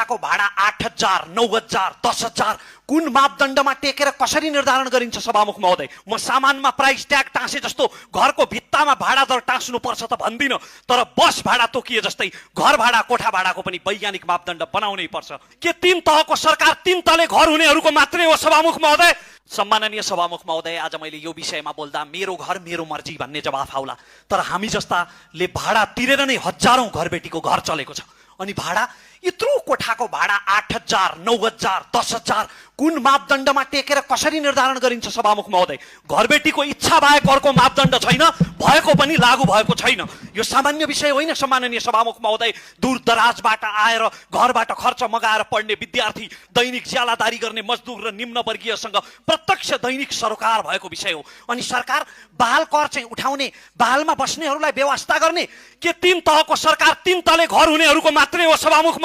कोठाको भाडा 8,000, 9,000, 10,000 कुन मापदण्डमा टेकेर कसरी निर्धारण गरिन्छ सभामुख महोदय? म सामानमा प्राइस ट्याग टाँसे जस्तो घरको भित्तामा भाडा दर टाँस्नु पर्छ त भन्दिनँ, तर बस भाडा तोकिए जस्तै घर भाडा कोठा भाडाको पनि वैज्ञानिक मापदण्ड बनाउनै पर्छ। के 3 तहको सरकार 3 तले घर हुनेहरूको मात्रै हो सभामुख महोदय? सम्माननीय सभामुख महोदय, आज मैले यो विषयमा बोल्दा मेरो घर मेरो मर्जी भन्ने जवाफ आउला, तर हामी जस्ताले भाडा तिरेर नै हजारौं घरबेटीको घर चलेको छ। अनि भाडा यत्रो कोठाको भाडा 8,000, 9,000, 10,000 कुन मापदण्डमा टेकेर कसरी निर्धारण गरिन्छ सभामुख महोदय? घरबेटीको इच्छा बाहेक अर्को मापदण्ड छैन, भएको पनि लागू भएको छैन। यो सामान्य विषय होइन सम्माननीय सभामुख महोदय। दूर दराजबाट आएर घरबाट खर्च मगाएर पढ्ने विद्यार्थी, दैनिक ज्यालादारी गर्ने मजदुर र निम्न वर्गीयसँग प्रत्यक्ष दैनिक सरोकार भएको विषय हो। अनि सरकार बाल कर चाहिँ उठाउने, बालमा बस्नेहरूलाई व्यवस्था गर्ने, के 3 तहको सरकार 3 तले घर हुनेहरूको मात्रै हो सभामुख